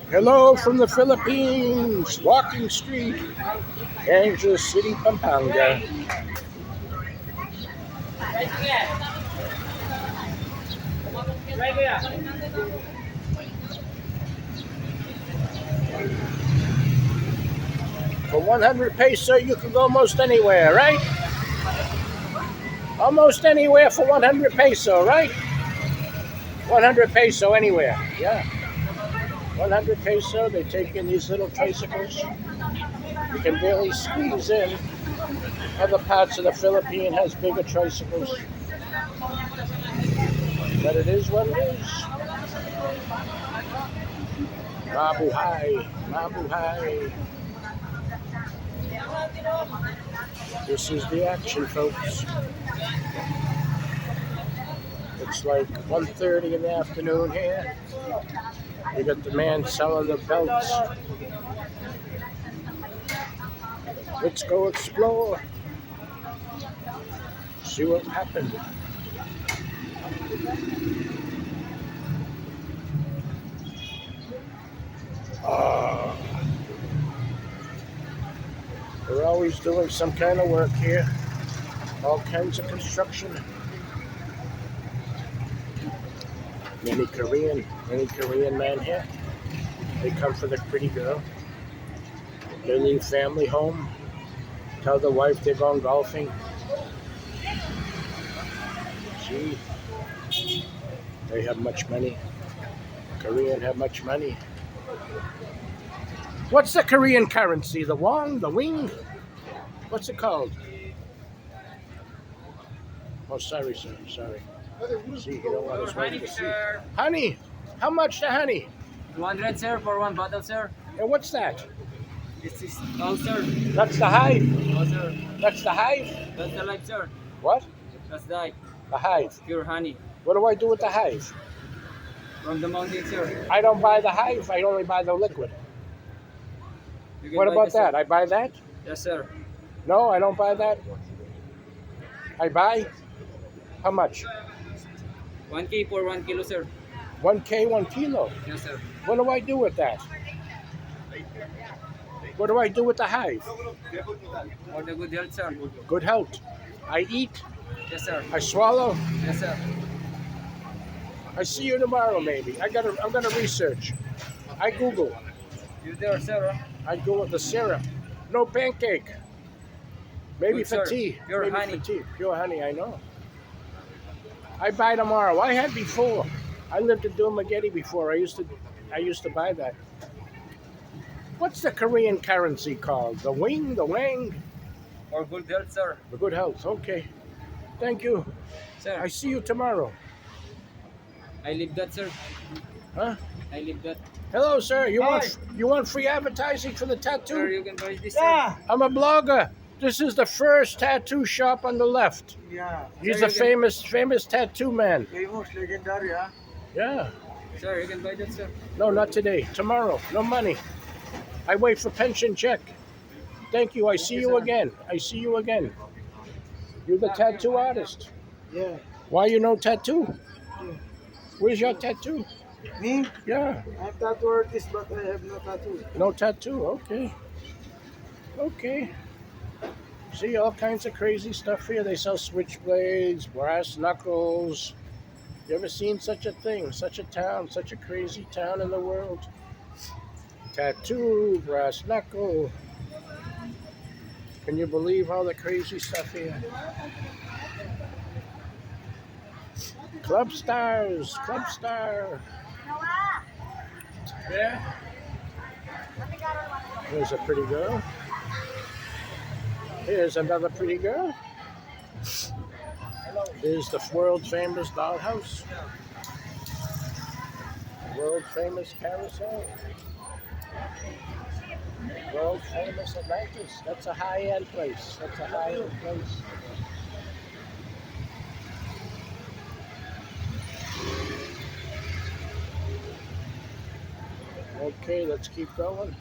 Hello from the Philippines, Walking Street, Angeles City, Pampanga. For 100 peso, you can go almost anywhere, right? Almost anywhere for 100 peso, right? 100 peso anywhere, yeah. 100 peso, they take in these little tricycles. You can barely squeeze in. Other parts of the Philippines has bigger tricycles. But it is what it is. Mabuhay, mabuhay. This is the action, folks. It's like 1:30 in the afternoon here. You got the man selling the belts. Let's go explore. See what happened. Oh. We're always doing some kind of work here. All kinds of construction. Many Korean men here. They come for the pretty girl. They leave family home. Tell the wife they're going golfing. See, they have much money. Korean have much money. What's the Korean currency? The won? The wing? What's it called? Oh, sorry, sir. Sorry. See, you don't want his wife to see. Honey, how much the honey? 200, sir, for one bottle, sir. And what's that? This is all, sir. That's the hive. Oh, sir. That's the hive? That's the life, sir. What? That's the life. The hive. Pure honey. What do I do with the hive? From the mountain, sir. I don't buy the hive. I only buy the liquid. What about that? I buy that? Yes, sir. No, I don't buy that. I buy? How much? 1K for 1 kilo, sir. 1K, 1 kilo. Yes, sir. What do I do with that? What do I do with the hive? For the good health, sir. Good health. I eat. Yes, sir. I swallow. Yes, sir. I see you tomorrow, maybe. I'm gonna research. I Google. You there, sir? I go with the syrup. No pancake. Maybe Good, for sir. tea. Pure Maybe honey. for tea. Pure honey, I know. I buy tomorrow. I had before. I lived in Dumaguete before. I used to buy that. What's the Korean currency called? The wing, the wang? For good health, sir. The good health. Okay. Thank you. Sir, I see you tomorrow. I live that, sir. Huh? I live that. Hello, sir. You Hi. want free advertising for the Sir, tattoo? you can buy this, sir. Yeah. I'm a blogger. This is the first tattoo shop on the left. Yeah. He's Sir, a you can- famous tattoo man. Famous, legendary, huh? Yeah. Sir, you can buy that, sir. No, not today. Tomorrow. No money. I wait for pension check. Thank you. I see you sir. again. I see you again. You're the tattoo artist. Yeah. Why you no tattoo? Where's your tattoo? Me? Yeah. I'm tattoo artist, but I have no tattoo. No tattoo. Okay. Okay. See all kinds of crazy stuff here. They sell switchblades, brass knuckles. You ever seen such a thing? Such a town, such a crazy town in the world? Tattoo, brass knuckle. Can you believe all the crazy stuff here? Club stars, club star. Yeah. Here's a pretty girl. Here's another pretty girl. Here's the world famous dollhouse. World famous carousel. World famous Atlantis. That's a high-end place. That's a high-end place. Okay, let's keep going.